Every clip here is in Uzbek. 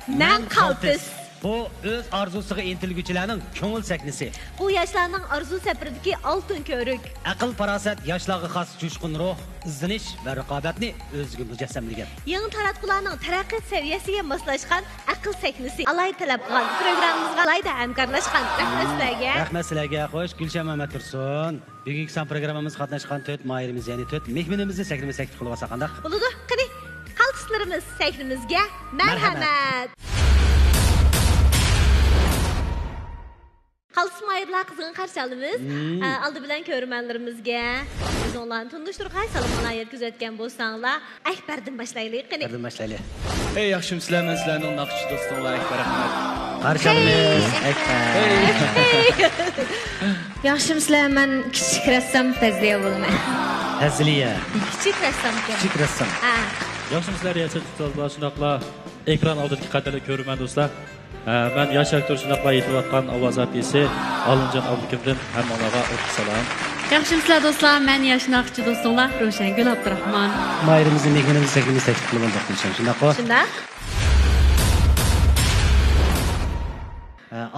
Men Qaltis. Bu öz arzusuga intilgüchilarning ko'ngil saknisi. Bu yoshlarning arzu safiridagi oltin ko'rik. Aql farosat yoshlarga xos jo'shqin ruh, izdinish va raqobatni o'ziga mujassamlagan. Yangi taratqularning taraqqiyot saviyasiga moslashgan aql saknisi. Alay talab qilgan programmamizga alayda hamkorlashgan. Rahmat sizlarga. Rahmat sizlarga. Xo'sh, Gulshan Mamat Tursun. Bugungi son programmamiz qatnashgan 4 mayirimiz, ya'ni 4 mehmonimizni sakrama-sakti qilib olsa qanday? Bo'ladi. Qani, qaltislarimiz sakrimizga marhamat. Qaltis mayırlar qizg'in qarshi olamiz. Aldı bilan ko'rmanlarimizga biz onlarni tunishtirib salomlar yetkazayotgan bo'lsanglar, Akbardan boshlaylik. Qani. Akbardan boshlaylik. Ey yaxshimsizlar, men sizlarning naqshchi do'stinglar Akbar Ahmad. Qarshi olamiz Akbar. Yaxshimsizlar, men kichik rassom Fazliya bo'laman. Fazliya. Kichik rassom. Kichik rassom. Yaxshimsizlar, Yasir Tutazlar, shunaqla ekran oldidagi qattiq ko'rman do'stlar. Ben yosh aktyor shunaqla yetilayotgan ovoz artisti Olimjon Abdukimdan hammalarga salom. Yaxshimsizlar do'stlar, men yosh naqshchi do'stinglar Ro'shangul Abdurahmon. Mayrimizning mehmonimiz sakrama sakti qilib oldik Gulshan. Shunaqmi? Shunday.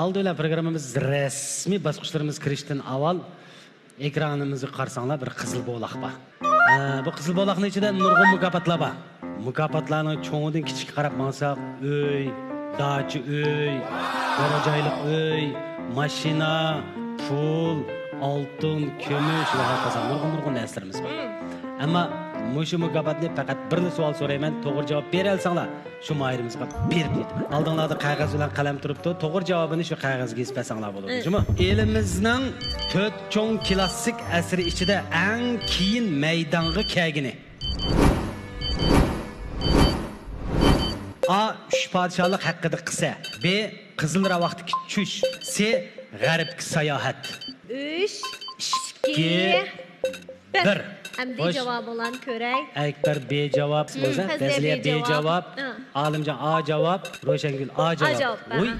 Aldı bilan programmamiz rasmiy bosqichlarimiz kirishdan avval ekranimizni qarsanglar bir qizil bo'loq bor. Bu qizil bo'loqning ichida nurg'un mukofotlar bor. Mukofotlarni cho'ng'idan kichik qarab maqsaq, uy, dachi uy, qo'rajoylik uy, mashina, pul, oltin, kumush va hokazo nurg'un narsalarimiz bor. Ammo mushu mukofotni faqat bir savol so'rayman, to'g'ri javob bera olsanglar, shu mayrimizga berib deydi. Oldinglarda qog'oz bilan qalam turibdi, to'g'ri javobini shu qog'ozga yozsanglar bo'ladi, shumi? Elimizning 4 cho'ng klassik asri ichida eng keyin maydonga kelgini. A. Üç padişahlık hakkıda kısa. B. Kızılra vaxtiki çüş. C. G'arbki sayohat. 3, 2, 1. Hem bir cevap olan körey. Akbar B cevap. Fazliya B cevap. Alimcan A cevap. Ro'shangul A cevap. Oy.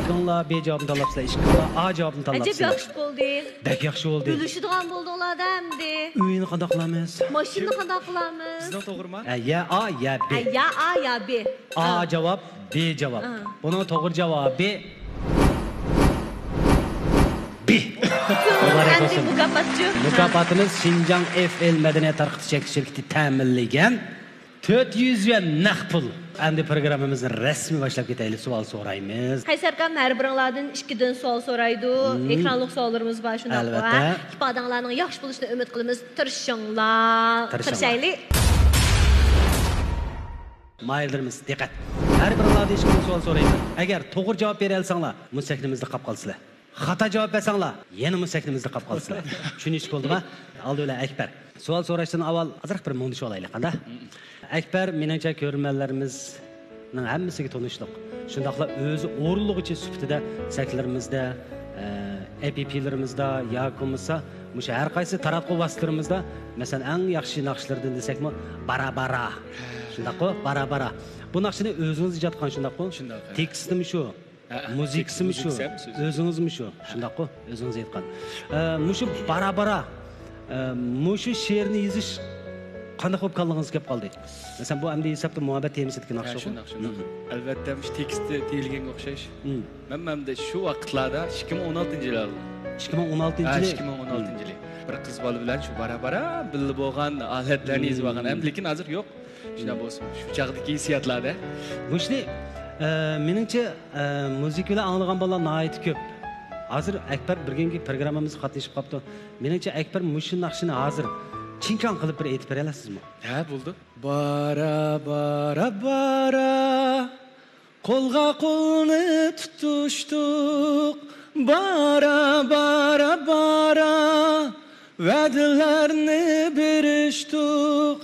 İşkinla B cevabını talapsizlar. İşkinla A cevabını talapsizlar. Acaba yaxshi bo'ldi. Bek yaxshi bo'ldi. Bilishadigan bo'ldilar endi. Uyini qanday qilamiz? Mashinani qanday qilamiz? Sizdan to'g'rimi? Ya A ya B. Ya A ya B. A cevap, B cevap. Bunun to'g'ri javobi B. Endi mukofotchi. Mukofotimiz Xinjiang FL Madaniyat tarqatish shirkati ta'minlagan 400 yuan naqd pul. Endi programmamizni rasmiy boshlab ketaylik. Savol so'raymiz. Qaysarkam har biringlardan 2 dan savol so'raydi. Ekranlik savollarimiz bor shunday. Albatta. Ifodanglarning yaxshi bo'lishini umid qilamiz. Tirishinglar. Tirishaylik. Mayildirimiz, diqqat. Har biringlardan 2 savol so'rayman. Agar to'g'ri javob bera olsanglar, musaknimizni qolib qolsizlar. Xato javob bersanglar, yana musaknimizni qolib qolsizlar. Tushunish bo'ldimi? Aldi bilan Akbar. Savol so'rashdan avval ozroq bir mundish olaylik, qanday? Akbar, meningcha ko'rmanlarimizning hammasiga tanishlik. Shundaqla o'zi o'rinlig'icha sifatida saklarimizda, APP'larimizda yoki bo'lmasa, musha har qaysi taratquv vositalarimizda, masalan, eng yaxshi naqshlardan desakmi, bara-bara. Shundaqmi? Bara-bara. Bu naqshni o'zingiz ijod qilgan shundaqmi? Shunday. Tekstimi shu? Muzikasimi shu? O'zingizmi shu? Shundaqmi? O'zingiz aytgan. Mushu bara-bara. Mushu she'rni yozish qanday bo'lib qolgangiz kelib qoldi. Masalan, bu endi hisobda muhabbat temisidagi naqsh o'qi. Albatta, bu tekstda deyilganga o'xshash. Men de shu vaqtlarda 2016-yil oldim. 2016-yil. 2016-yil. Bir qiz bola bilan shu bara-bara bilib bo'lgan olatlarni yozib olgan. Lekin hozir yo'q. Shuna bo'lsin. Shu chaqdagi hissiyotlarda. Mushli meningcha muzika bilan anglagan bolalar nihoyat ko'p. Hozir Akbar birgengi programmamizga qatnashib qolibdi. Meningcha Akbar mushu naqshini hozir chinkan qilib bir aytib bera olasizmi? Ha, bo'ldi. Bara bara bara qo'lga qo'lni tutishdik. Bara bara bara va'dalarni berishdik.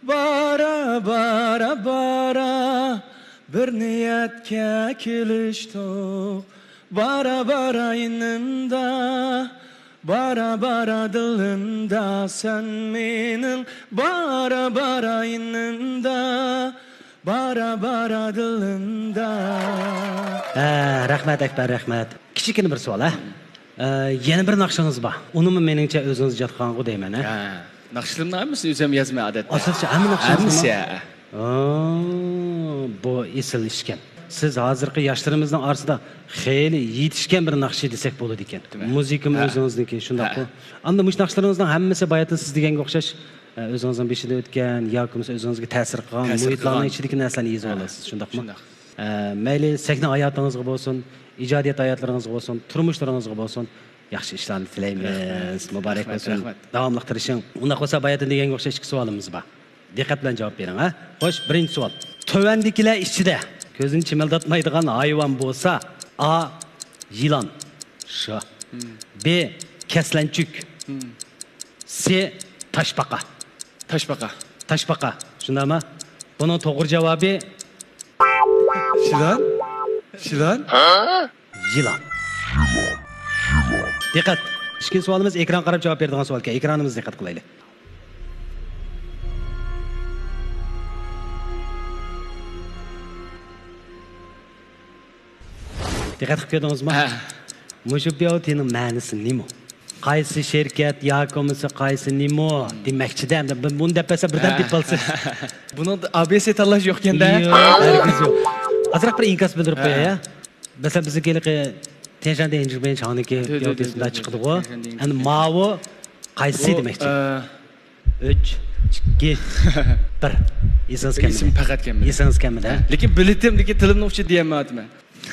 Bara bara bara bir niyatga kelishdik. Bara bara inimda, bara bara dilimda sen mening. Bara bara inimda, bara bara dilimda. Rahmat Akbar, rahmat. Kichikina bir savol, yana bir naqshingiz bor. Uni meningcha o'zingiz ijod qilgan deyman, Naqshlarni hammasi o'zim yozmay odatda. Asoschi hamma naqshlarni. Hammasi. Bu esil ishkan. siz hozirgi yoshlarimizning orasida xeyli yetishgan bir naqshi desak bo'ladi ekan. Muzikam o'zingizniki, shundaqmi? Anda mush naqshlaringizning hammasi bayatda siz deganga o'xshash o'zingizning beshida o'tgan yoki o'zingizga ta'sir qilgan muhitlarning ichidagi narsalarni yozib olasiz, shundaqmi? Mayli sakna hayotingizga bo'lsin, ijodiyat hayotlaringizga bo'lsin, turmushlaringizga bo'lsin, yaxshi ishlarni tilaymiz. Muborak bo'lsin. Davomli tirishing. Unda bo'lsa bayatda deganga o'xshash ikki savolimiz bor. Diqqat bilan javob bering, ha? Xo'sh, birinchi savol. Tovandikilar ichida ko'zini chimaldatmaydigan hayvon bo'lsa, A. Yılan. Şu. B. Keslençük. C. Taşbaka. Taşbaka. Taşbaka. Şunda mı? Bunun doğru cevabı Şilan? Şilan? yılan. Dikkat. İkinci sualımız ekran qarab cevap verdiğin sualga. Ekranımız dikkat kılaylı. Dikkat qilib ko'rdingizmi? Mushu biyotning ma'nosi nima? Qaysi shirkat yoki qaysi nima demoqchida, buni depasa birdan deb bo'lsa. Buning ABC tanlash yo'q ekanda. Yo'q. Azroq bir inkas bildirib qo'yay. Masalan, bizga Tenjanda Enjirben chaqniki biyotida chiqdi-ku. Endi mavi qaysi demoqchi? 3 2 1. Esingiz kammi? Esim faqat kammi. Esingiz kammi-da? Lekin biletim, lekin tilimni o'chib deyapman.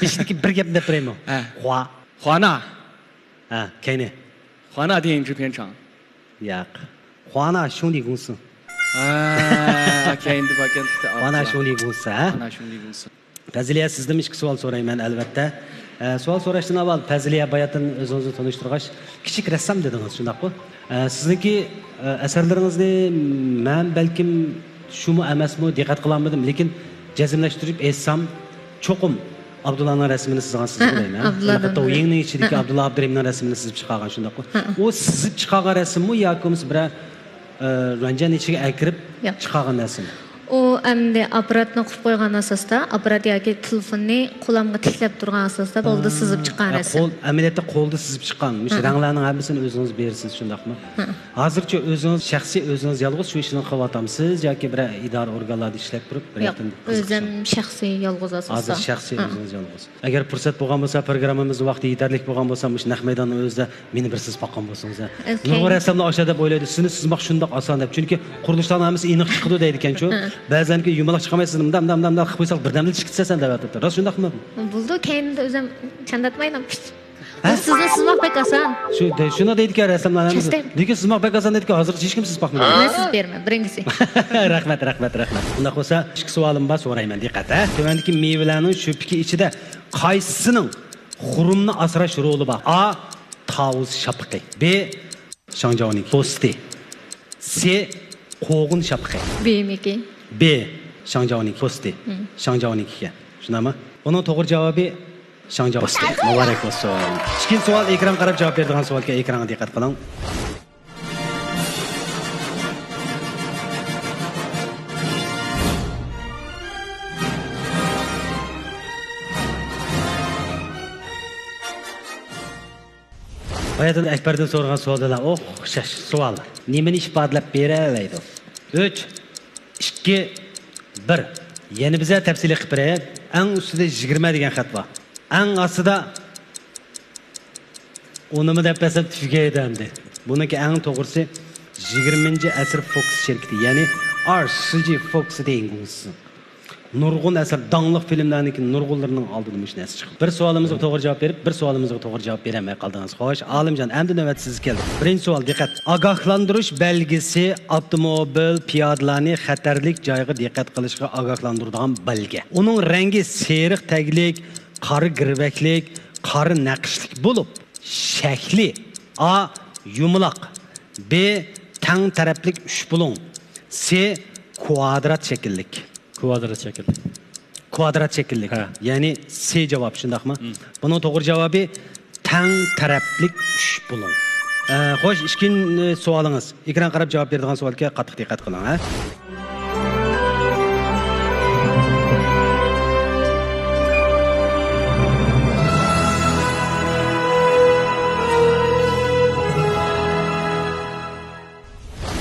Ishki bir gap deb beraymi? Hua. Huana. Ha, kayni. Huana 电影制片厂。 Yo'q. Huana 兄弟公司。 Kayni bakan. Huana 兄弟公司, ha? Huana 兄弟公司. Faziliya sizdan ikki savol so'rayman albatta. Savol so'rashdan avval Faziliya bayatdan o'zingizni tanishtirgach, kichik rassom dedingiz, shundaqmi? Sizniki asarlaringizni men balkim shumi emasmi diqqat qilolmadim, lekin jazmlashtirib aytsam, cho'qim Abdullahning rasmini sizga bo'layman. Hatto o'yinning ichidagi Abdullah Abdurimning rasmini sizib chiqargan, shundaqmi? U sizib chiqargan rasmmi yoki bir ranjan ichiga akirib chiqargan rasm? O endi aparatni qo'yib qo'ygan asosda, aparat yoki telefonni qo'limga tiklab turgan asosda bo'ldi sizib chiqqan rasm. Qo'l amaliyotda qo'lda sizib chiqqan. Mush ranglarning hammasini o'zingiz bersiz, shundaqmi? Hozircha o'zingiz shaxsiy o'zingiz yolg'iz shu ishni qilyapsiz yoki bir idora organlarda ishlab turib, Yo'q, o'zim shaxsiy yolg'iz asosda. Hozir shaxsiy o'zingiz yolg'iz. Agar fursat bo'lgan bo'lsa, programmamiz vaqti yetarli bo'lgan bo'lsa, mush naq maydonni o'zida meni bir siz boqqan bo'lsangiz, nurg'un rassomlar o'sha deb o'ylaydi. Sizni sizmoq shundoq oson deb. Chunki qurilishlarning hammasi aniq chiqdi deydi ekan-ku. Ba'zanki yumaloq chiqmaysiz, dam qilib qo'ysak birdamlik chiqsasan deb aytibdi. Rost shundaqmi? Bo'ldi, keyinda o'zim chandatmayman. Sizni sizmoq bek oson. Shuni deydi-ku rassomlarimiz. Lekin sizmoq bek oson deydi-ku, hozir hech kim siz boqmaydi. Men siz berman, birinchisi. Rahmat. Unda bo'lsa, ikki savolim bor, so'rayman, diqqat. Tuvandagi mevalarning shupki ichida qaysisining xurumni asrash roli bor? A. Tavus shapqi. B. Shangjaoning posti. C. Qo'g'in shapqi. Bemiki. B. Shangjaoning posti. Shangjaoning ekan. Shunami? Buning to'g'ri javobi Shangjiao posti. Muborak bo'lsin. Ikkinchi savol ekran qarab javob beradigan savolga ekranga diqqat qiling. Bayatda Akbardan so'ragan savollar o'xshash savollar. Nimani ifodalab beradi? 3 2 1. Yana biza tafsili qilib beraylik. Eng ustida 20 degan xat bor. Eng ostida unimi deb besam tugaydi. Buniki eng to'g'risi 20-asr Fox shirkati, ya'ni RCG Fox deyilgisi. Nurg'un asar danglik filmlarniki nurg'unlarning oldida mush narsa chiqdi. Bir savolimizga to'g'ri javob berib, bir savolimizga to'g'ri javob beramay qoldingiz. Xo'sh, Olimjon, endi navbat siz keldi. Birinchi savol, diqqat. Ogohlantirish belgisi avtomobil piyodalarni xatarlik joyiga diqqat qilishga ogohlantiradigan belgi. Uning rangi seriq taglik, qora girvaklik, qora naqshlik bo'lib, shakli A. Yumaloq, B. Tang taraflik uchbulung, C. Kvadrat shakllik. Kvadrat shaklli. Kvadrat shakllik. Ya'ni C javob, shundaqmi? Buning to'g'ri javobi tang taraflik uchbulung. Xo'sh, ikkinchi savolingiz. Ekran qarab javob beradigan savolga qattiq diqqat qiling, ha?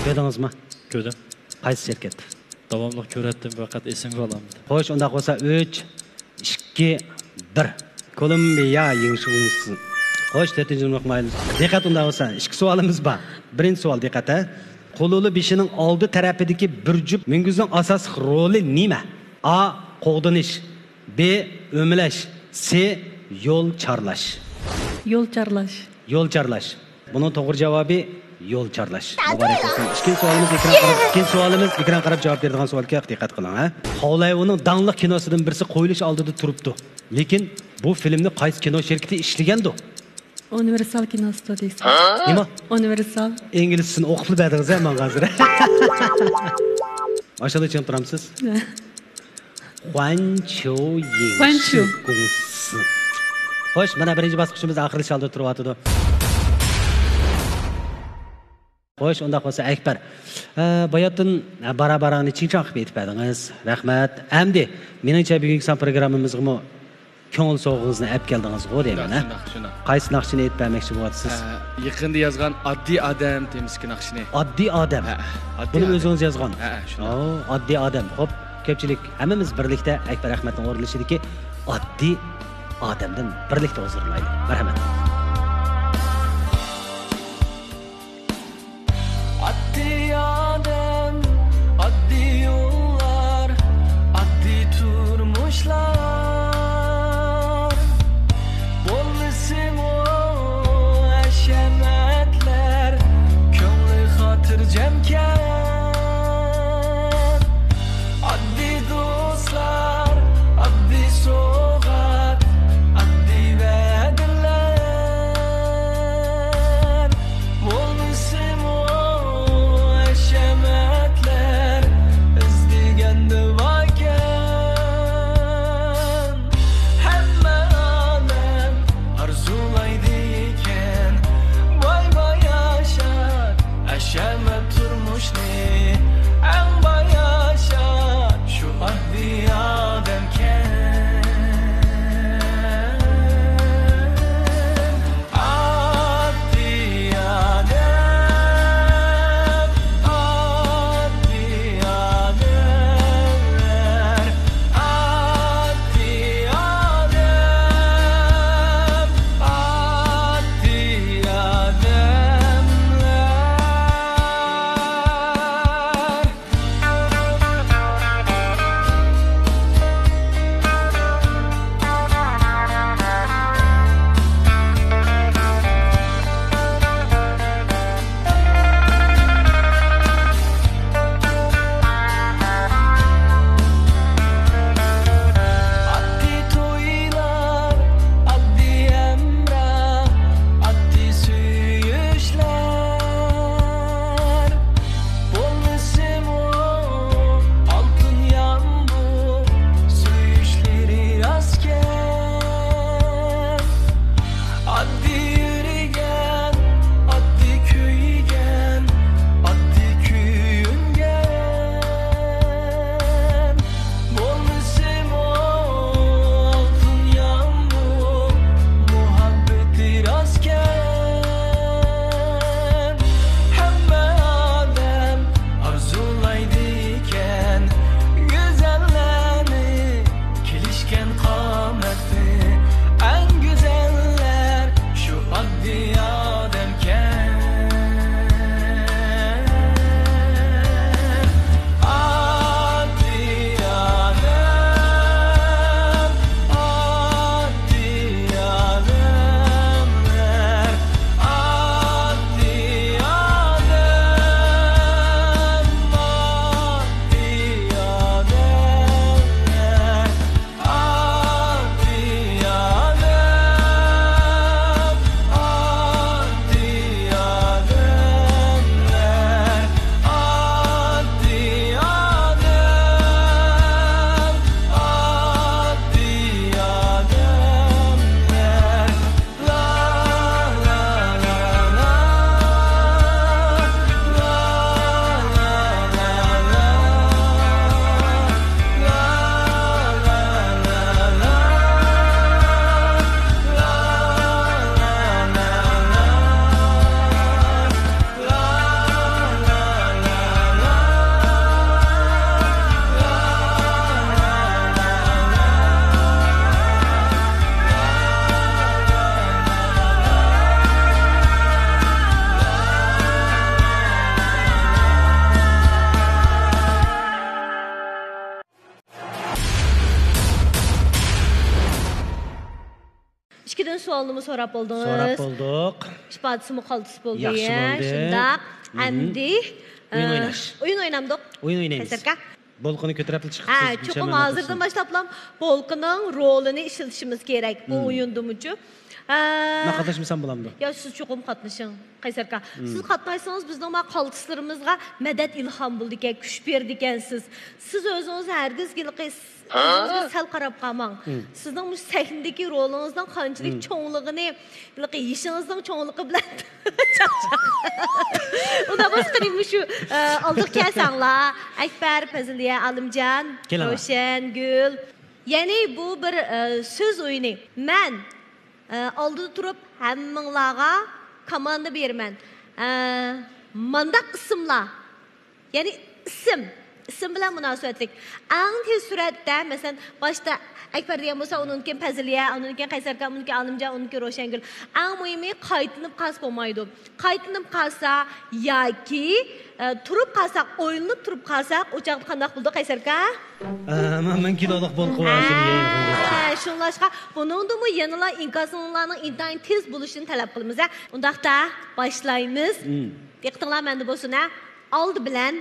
Ko'rdingizmi? Ko'rdim. Qaysi shirkat? Davomli ko'ratdim, faqat esimga olamadim. Xo'sh, unda bo'lsa 3 2 1 Kolumbiya yengishimiz. Xo'sh, 4-nji mayli. Diqqat unda bo'lsa, ikki savolimiz bor. Birinchi savol diqqat. Qo'luli beshining oldi tarafidagi bir jup mingizning asosiy roli nima? A. Qo'g'dinish, B. O'mlash, C. Yo'l charlash. Yo'l charlash. Yo'l charlash. Buning to'g'ri javobi yo'l charlash. Muborak bo'lsin. Ikkinchi savolimiz ekran qarab javob beradigan savolga diqqat qiling, ha. Hovlayevning dangliq kinosidan birisi qo'yilish oldida turibdi. Lekin bu filmni qaysi kino shirkati ishlagandi? Universal Kino Studiyasi. Nima? Universal. İngilizcesini o'qib berdingiz men hozir. Aşağıda tushunib turamsiz? Huanqiu Huanqiu. Gongsi. Xo'sh, mana birinchi bosqichimiz oxirgi shalda turyapti. Xo'sh, unda qolsa Akbar. Bayotdan barabarani chinchoq qilib aytib berdingiz. Rahmat. Endi meningcha bugungi programmamizga ko'ngil sog'ingizni olib keldingiz-ku deyman, ha. Qaysi naqshini aytib bermoqchi bo'lyapsiz? Yaqinda yozgan oddiy odam temizki naqshini. Oddiy odam. Buni o'zingiz yozgan. Ha, shunday. Oddiy odam. Xo'p, ko'pchilik hammamiz birlikda Akbar Ahmadning o'rinlashidagi oddiy odamdan birlikda huzurlaylik. Marhamat. Oddiy odam, oddiy yo'llar, oddiy turmushlar. Bo'lmasin o hashamatlar, ko'ngli xotirjamkan. Oddiy do'stlar, oddiy sovg'a, oddiy va'dalar. ikkidan savolni so'rab bo'ldingiz. So'rab bo'ldik. Isbotsimi qoltisi bo'ldi. Yaxshi bo'ldi. Shundaq. Endi O'yin o'ynash. O'yin o'ynamdik. O'yin o'ynaymiz. Qaysarka? Bolqini ko'tarib chiqib. Cho'qim hozirdan boshlab bolqining rolini ishlatishimiz kerak bu o'yindimuchu. Naqadashmasam bo'lamdi. Ya siz cho'qim qatnashing, Qaysarka. Siz qatnaysangiz bizning ma qoltishlarimizga madad ilhom bo'ldi ekan, kuch berdi ekansiz. Siz o'zingiz hargiz o'zingizga sal qarab qolmang. Sizning bu sahnadagi rolingizning qanchalik cho'ngligini, yishingizning cho'ngligi bilan unda boshqaning shu oldiq kelsanglar, Akbar, Faziliya, Alimjon, Roshan, Gul. Ya'ni bu bir so'z o'yini. Men oldida turib hammanglarga komanda beraman. Mandaq ismlar. Ya'ni ism bilan munosabatlik. Eng tez suratda, masalan, boshda Akbar degan bo'lsa, uningki Faziliya, uningki Qaysarka, uningki Alimjon, uningki Roshangul. Eng muhimi qaytinib qolsa bo'lmaydi. Qaytinib qolsa yoki turib qolsa, o'yinib turib qolsa, o'chaqda qanday bo'ldi Qaysarka? Men kiloliq bo'lib qo'yashim kerak. Shunlashqa buningdimi yanala inkasonlarning intayin tez bo'lishini talab qilamiz. Undaqda boshlaymiz. Diqqatinglar menda bo'lsin, oldi bilan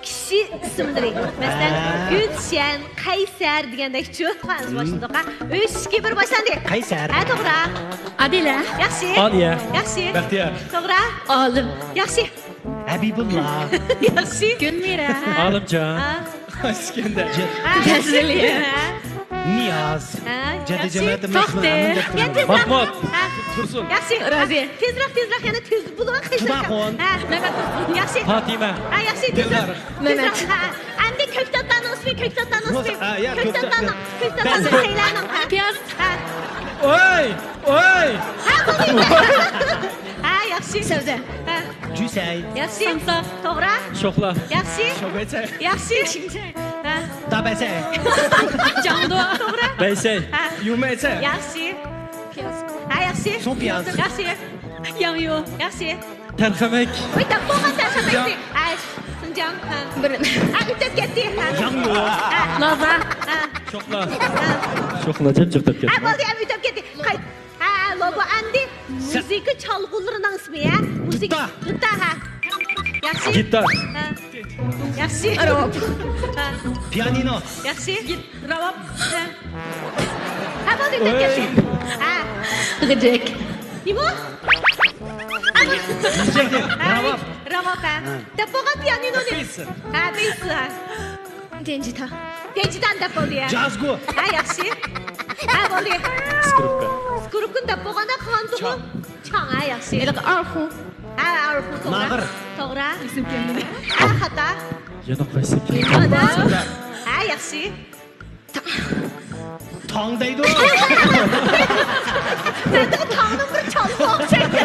kishi ismlari. Masalan, Gulshan, Qaysar degandekchi boshlandiq. 3 2 1 boshlandi. Qaysar. Ha, to'g'ri. Adila. Yaxshi. Oliya. Yaxshi. Baxtiyor. To'g'ri. Olim. Yaxshi. Habibullah. Yaxshi. Gulmira. Olimjon. Iskandar. Faziliya. Niyoz. Jadi Yaxshi. jamiyati Mahmud. Tursun. Yaxshi. Razi. Tezroq yana tez bo'ldi. Tudaxon. Yaxshi. Fatima. Ha, yaxshi. Tezroq. Mehmet. Endi ko'ktatdan ismi. Ya, Ko'ktatdan saylanim. Piyaz. Oy! Ha, yaxshi. Sabza. Ha, Jusay. yaxshi. Samsa. To'g'ri. Sho'xla. Yaxshi. Sho'g'aycha. Yaxshi. Ha, Tabasa. Jamdo. to'g'ri. Baysay. Ha, Yumaycha. yaxshi. Piyaz. Ha, yaxshi. Son piyaz. Yaxshi. Yamyo. Yaxshi. Tarxamak. Voy, bo'lgan tashamaydi. Ha, Sinjan. Ha. Birin. Ha, o'tib ketdi. Ha. Loza. Ha. Sho'xla. Sho'xla jimjiqtab Ha, ketdi. bo'ldi, o'tib ketdi. Ha, logo endi muzika chalg'ularining ismi, ha? Muzika. Gitta, ha. Yaxshi. Gitar. Ha. Yaxshi. Ravab. Ha. Pianino. Yaxshi. Ravab. Ha, bo'ldi, o'tib ketdi. Ha. G'ijek. Nima? Ravab. Ravab, ha. Deb bo'lgan pianinoni. Ha, bilsin, ha. Denjita. Tenchidan deb bo'ldi, ha. Jazgo. Ha, yaxshi. Ha, bo'ldi. Skripka. Skurukun deb bo'lganda qantuqi. Chang, ha, yaxshi. Eliq arxu. Ha, arxu to'g'ri. Mag'ir. To'g'ri. Isim kelmadi. Ha, xato. Yana qaysi Mana. Ha, yaxshi. Tong deydi. Menda tongni bir chalg'i o'xshaydi.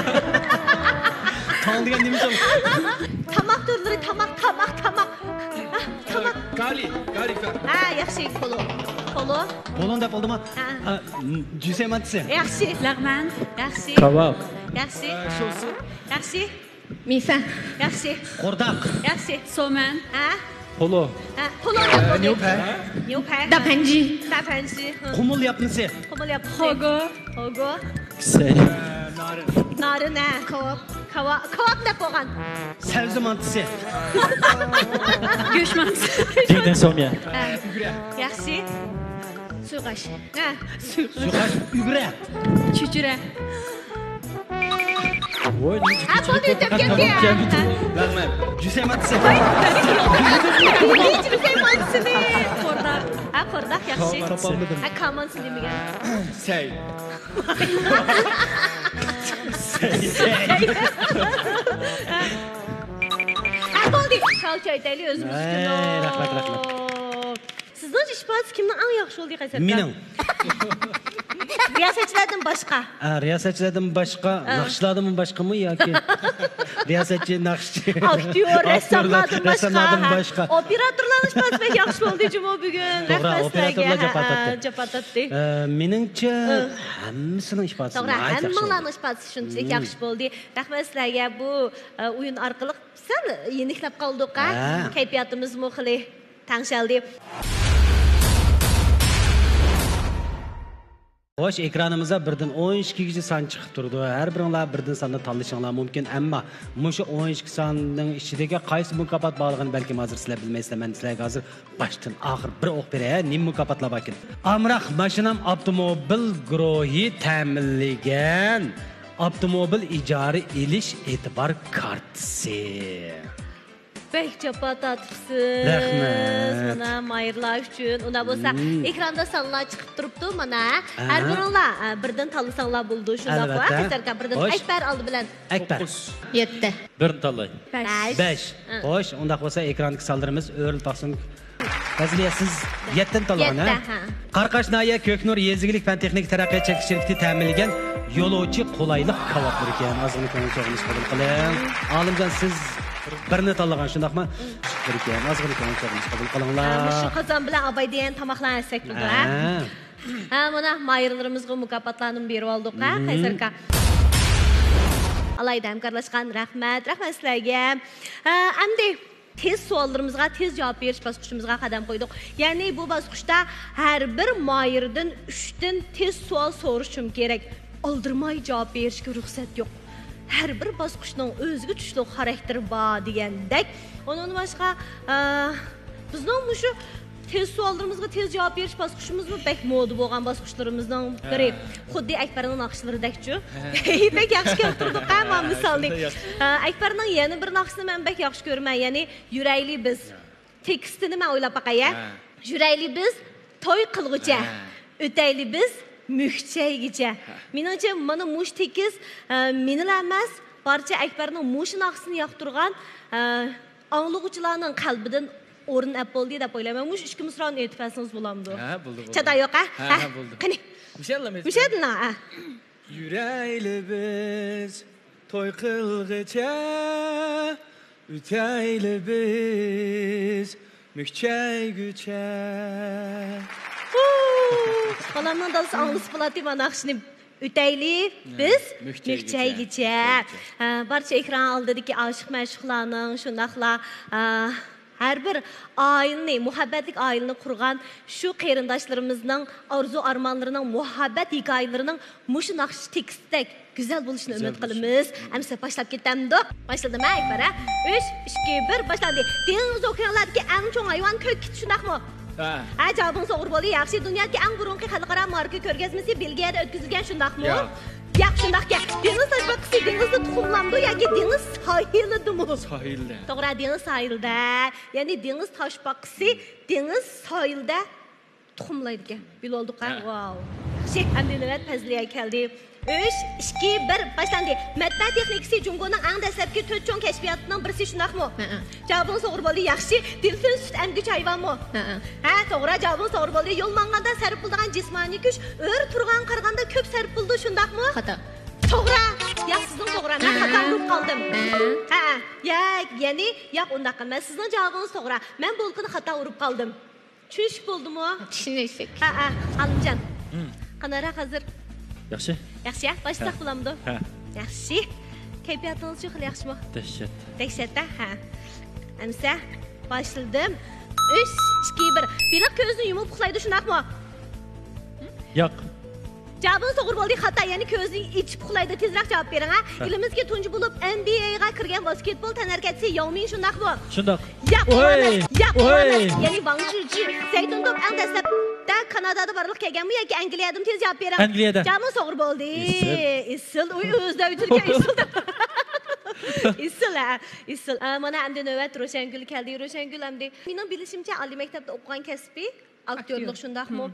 Tong degan nima uchun? Tomoq turlari, tomoq. Ha, tomoq. Gali. Ha, yaxshi. Polo. Bolon deb bo'ldimi? Ha. Jusay matsi. Yaxshi. Lag'man. Yaxshi. Kebab. Yaxshi. Sho'si. Yaxshi. Mifa. Yaxshi. Qo'rdaq. Yaxshi. Soman. Ha? Polo. Ha, polo deb bo'ldi. New pay. Dapanji. Dapanji. Qumul yapnisi. Qomol yap. Hogo. Hogo. Kisay. Narin. Narin, ha. Kavak deb bo'lgan. Sabzi mantisi. Go'shman. Dingdan somya. Ha. Yaxshi. Suyg'ash. Ha. Suqash ugra. Chuchura. Voy, Ha, bo'ldi, o'tib ketdi. Lag'man. Jusay matisi. Hech bir bo'lsin. Qo'rdaq. Ha, qo'rdaq yaxshi. Topolmadim. Ha, kamonsin demagan. Say. Ha, bo'ldi. Chalcha aytaylik o'zimiz uchun. Rahmat. Sizning ishbaz kimning eng yaxshi bo'ldi Qaysarka? Mening. Riyosatchilardan boshqa. Riyosatchilardan boshqa, naqshlardan boshqami yoki riyosatchi, naqshchi, Aktyor, rassomlardan rassomlardan boshqa. boshqa. Operatorlarning ishbaz yaxshi bo'ldi juma bugun. To'g'ri, operatorlar Japatatdi. japatatdi. Meningcha hammasining ishbasi. To'g'ri, hammalarning ishbasi shunchalik yaxshi bo'ldi. Rahmat sizlarga bu o'yin orqali sal yeniklab qoldik. Kayfiyatimiz muxli tangshaldi. Xo'sh, ekranimizda birdan 12 gacha son chiqib turdi. Har biringlar birdan sonni tanlashinglar mumkin, ammo mushu 12 sonning ichidagi qaysi mukofot borligini balki hozir sizlar bilmaysizlar. Men sizlarga hozir boshdan oxir bir o'q beray, nima mukofotlar bor ekan. Amroq mashinam avtomobil guruhi ta'minlagan avtomobil ijara ilish e'tibor kartasi. Bek çapa tatlıpsız. Rahmet. Mana mayırlar üçün. Ona bolsa ekranda sanlar çıkıp duruptu mana. Her birinlar birden tanısanlar buldu. Şunda bu. Keserken birden Ekber aldı bilen. Ekber. 7. Birini tanlay. 5. Xo'sh, unda bo'lsa ekrandagi sonlarimiz o'ril taqsim. Fazliya siz 7 tanlagan, ha? Qarqash Naya Ko'knur Yezigilik fan texnik taraqqiyot chekish shirkati ta'minlagan yo'lovchi qulaylik kavatlari ekan. Ozgina ko'ngilchog'imiz qabul qiling. Olimjon siz birini tanlagan shundaqmi? Bir ekan. Ozgina ko'ngilchog'imiz qabul qilinglar. Shu qozon bilan abay degan tamoqlarni yesak bo'ldi, ha? Ha, mana mayırlarımızga mukofotlarni berib oldik, ha? Hozirga. Alayda hamkorlashgan rahmat sizlarga. Endi tez savollarımızga tez javob berish bosqichimizga qadam qo'ydik. Ya'ni bu bosqichda har bir mayirdan 3 dan tez savol so'rashim kerak. Oldirmay javob berishga ruxsat yo'q. Her bir bosqichning o'ziga tushli xarakteri bor degandek. Onun boshqa bizning mushu tez savollarımızga tez javob berish bosqichimizmi bek moda bo'lgan bosqichlarımızdan biri. Xuddi Akbarning naqshlaridagchi. Bek yaxshi ko'rib turdik, ha, misolni. Akbarning yana bir naqshini men bek yaxshi ko'raman, ya'ni yurayli biz. Tekstini men o'ylab baqay. Yurayli biz to'y qilg'ucha, o'tayli biz mükçeygice. Menimcha mana mush tekiz menilar emas, barcha Akbarning mush naqsini yoqtirgan anglag'uvchilarning qalbidan o'rin olib bo'ldi deb o'ylayman. Mush ikki misroni aytib bersangiz bo'lamdi. Ha, bo'ldi. Chada yo'q, ha? Ha, bo'ldi. Qani. Mushadna. Yurayli biz to'y qilg'icha, o'tayli biz mükçeygice. Qalamdan dalsa anglış bo'ladi mana naqshni o'tayli biz mükçeygice. Barcha ekran oldidagi oshiq mashhuqlarning shundaqla her bir aileni, muhabbetlik aileni kurgan şu qarindoshlarımızning arzu armanlarının muhabbet hikayelerinin muşu naqsh tekstek güzel buluşunu ümit qilamiz. Amsa başlab ketamdi. Başladım ha Akbar. 3, 2, 1 başlandı. Dengiz okeanlardagi eng cho'ng hayvon ko'k kit shundaqmi? Ha, javobing to'g'ri bo'ldi. Yaxshi, dunyodagi eng burungi xalqaro marka ko'rgazmasi Belgiyada o'tkazilgan shundaqmi? Yo'q, shundaq gap. Dengiz toshbaqasi dengizda tuxumlandı yoki dengiz sohilidimi? Sohilda. To'g'ri, dengiz sohilda. Ya'ni dengiz toshbaqasi dengiz sohilda tuxumlaydi ekan. Bil oldik, ha? Wow. Alhamdulillah tezliğe geldi. 3, 2, 1 başlandı. Matbaa texnikasi Jungoning eng dastlabki 4 cho'ng kashfiyotning birisi shundaqmi? Javobingiz to'g'ri bo'ldi. Yaxshi. Delfin sut emgich hayvonmi? Ha, to'g'ri. Javobingiz to'g'ri bo'ldi. Yo'l manganda sarf bo'lgan jismoniy kuch o'r turgan qaraganda ko'p sarf bo'ldi shundaqmi? Xato. To'g'ri. Yo'q, sizning to'g'ri. Men xato urib qoldim. Ha, ya'ni yo'q undaq emas. Sizning javobingiz to'g'ri. Men bo'lqini xato urib qoldim. Tushunib bo'ldimi? Tushundik. Ha, Alimjon. Qanara hozir Yaxshi. Yaxshi, başlaq bo'lamdi. Ha. Yaxshi. Kayfiyatingiz xil yaxshimi? Dahshat. Dahshatda, ha. Amsa başladım. 3, 2, 1. Biroq ko'zni yumib uxlaydi shundaqmi? Yo'q. Javobingiz to'g'ri bo'ldi. Xato, ya'ni ko'zni ichib uxlaydi. Tezroq javob bering, ha. Elimizga tunji bo'lib NBA ga kirgan basketbol tanarkachisi Yao Ming shundaqmi? Shundoq. Yo'q, ya'ni Wang Zhiji, Zaytun Top eng dastlabda Kanadada barliq kelganmi yoki Angliyadan tez javob bering. Angliyada. Javobingiz to'g'ri bo'ldi. Isil, o'zida o'tirgan isil. Isil. Mana endi navbat Ro'shangul keldi. Ro'shangul endi mening bilishimcha oliy maktabda o'qigan kasbi aktyorlik shundaqmi?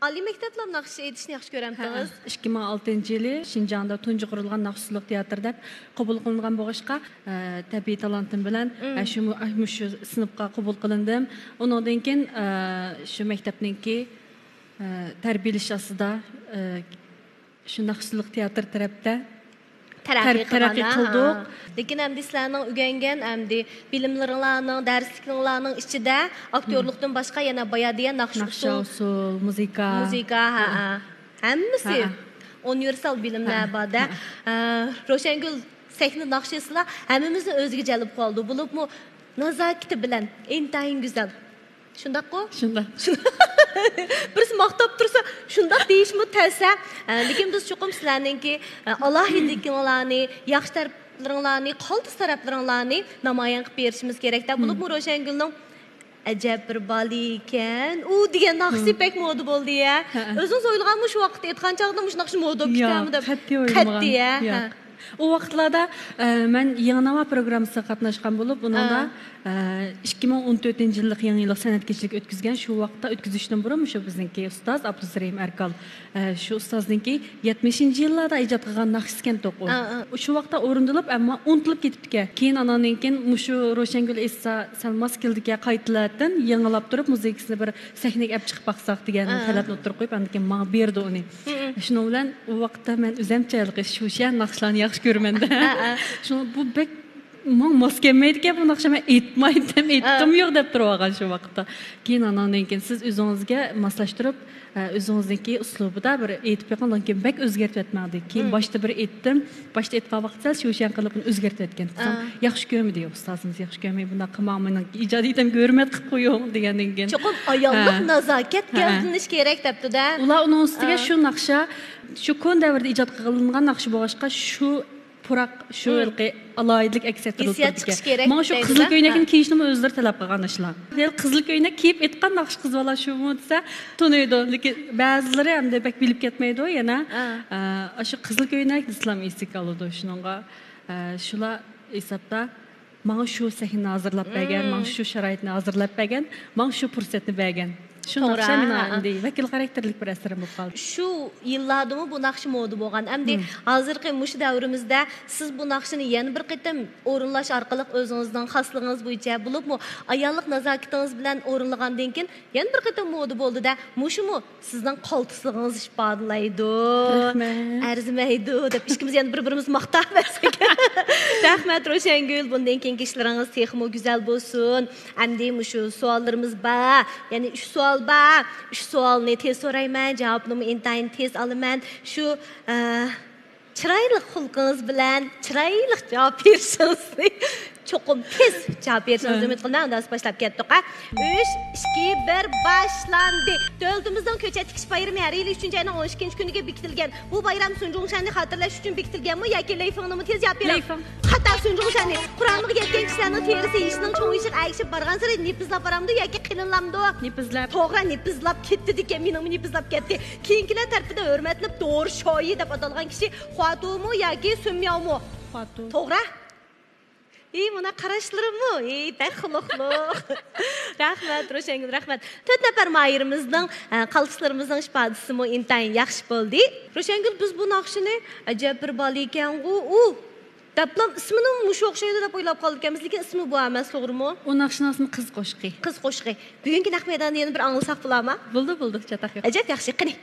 Oliy maktablar naqsh edishni yaxshi ko'ramsiz? 2006-yili Şinjanda tunji qurilgan naqshchilik teatrida qabul qilingan bo'lishqa tabiiy talentim bilan shu sinfga qabul qilindim. Undan keyin shu maktabningki tarbiyalash asosida shu naqshchilik teatr tarafda taraqqiy qildik. Lekin endi sizlarning o'rgangan endi bilimlaringlarning, darsliklaringlarning ichida aktyorlikdan boshqa yana bayadiyan naqsh usul, muzika, hammasi universal bilimlar borda. Ro'shangul sahna naqshchilar hammamizni o'ziga jalb qildi. Bo'libmi nazokati bilan intayin go'zal. Shundaq-ku? Shundaq. Birisi maqtab tursa, shundaq deyish deyishmi tasa, lekin biz cho'qim sizlarningki alohidliklarni, yaxshi taraflaringlarni, qoltis taraflaringlarni namoyon qilib berishimiz kerak-da. Bo'lib Ro'shangulning ajab bir bali ekan. U degan naqshi pek moda bo'ldi ya. O'zingiz o'ylaganmi shu vaqtda aytgan chog'da shu naqshi moda bo'lib ketami deb? Qat'iy ya. O vaqtlarda men Yangi programmasida qatnashgan bo'lib, uningda 2014-yillik yangi yillik san'atkechilik o'tkazgan. Shu vaqtda o'tkazishdan burun shu bizningki ustoz Abduzarayim Arkal shu ustozningki 70-yillarda ijod qilgan naqshskan to'q. Shu vaqtda o'rindilib, ammo unutilib ketibdi. Keyin anandan shu Ro'shangul esa Salmas Kildiga qaytilardan yangilab turib muzikasini bir sahnaga olib chiqib baqsaq degan talabni o'tirib qo'yib, andan keyin menga berdi uni. Shuning bilan u vaqtda men o'zimchalik shu naqshlarni yaxshi ko'rmanda. Shuni bu bek mos kelmaydi ekan bu naqsha men aytmaydim, aytdim yo'q deb turgan shu vaqtda. Keyin anandan keyin siz o'zingizga moslashtirib, o'zingizniki uslubida bir aytib qo'ygandan keyin bek o'zgartib etmadi. Keyin boshda bir aytdim, boshda aytgan vaqtda shu qilib o'zgartib etgan. Yaxshi ko'rmadi ustozimiz, yaxshi ko'rmay bunda qilmoqmini ijodiyatim ko'rmat qilib qo'ying degandan keyin. Cho'qim ayollik nazokat gavdinish kerak debdi-da. Ular uning ustiga shu naqsha shu kun davrida ijod qilingan naqsh bo'lg'achqa shu purak shu alohidlik aks ettirildi. Mana shu qizil ko'ylakni kiyishni o'zlari talab qilgan ishlar. Qizil ko'ylak kiyib aytgan naqsh qizlar shumi desa tunaydi, lekin ba'zilari ham deb bilib ketmaydi yana. Shu qizil ko'ylak islom istik oladi shuningga. Shular hisobda mana shu sahnani hozirlab bergan, mana shu sharoitni hozirlab bergan, mana shu fursatni bergan. Shu naqsha meni vakil xarakterlik bir asarim bo'lib qoldi. Shu yillardami bu naqshi moda bo'lgan. Endi hozirgi mushu davrimizda siz bu naqshini yana bir qatam o'rinlash orqali o'zingizning xosligingiz bo'yicha bo'libmi ayollik nazokatingiz bilan o'rinlagandan keyin yana bir qatam moda bo'ldi-da. Mushumu sizning qoltisligingiz ifodalaydi. Arzimaydi deb ishkimiz yana bir-birimiz maqtab bersak. Rahmat Ro'shangul, bundan keyingi ishlaringiz texmo go'zal bo'lsin. Endi mushu savollarimiz bor. Ya'ni shu savol shu savolni tez so'rayman, javobni intayin tez olaman. Shu chiroyli xulqingiz bilan chiroyli javob berishingizni cho'qim tez javob berishingizni umid qilaman. Undan boshlab ketdik. 3, 2, 1 boshlandi. Davlatimizning ko'chat tikish bayrami har yil 3-oyning 12-kuniga bekitilgan. Bu bayram Sunjungshanni xotirlash uchun bekitilganmi yoki Leyfingni tez javob bering. Xato Sunjungshanni. Qur'onga yetgan kishilarning terisi ishning cho'ngishib ayishib borgan sari nipizlab boramdi yoki qilinlamdi? Nipizlab. To'g'ri, nipizlab ketdi degan, mening nipizlab ketdi. Keyingilar tarafida hurmatli to'g'ri shoyi deb atalgan kishi Xotumi yoki Sumyovmi? Xotu. To'g'ri. Buna qarashlarimi? Baxtliq. Rahmat Ro'shangul, rahmat. 4 nafar mayirimizning qaltislarimizning ifodasimi intayin yaxshi bo'ldi. Ro'shangul, biz bu naqshini ajab bir bola ekan-ku, u Daplam ismini mushu o'xshaydi deb o'ylab qoldik ekanmiz, lekin ismi bu emas, to'g'rimi? U naqshning ismi Qiz qo'shiqi. Qiz qo'shiqi. Bugungi naq maydonda yana bir anglasak bo'ladimi? Bo'ldi, chatoq yo'q. Ajab yaxshi, qani.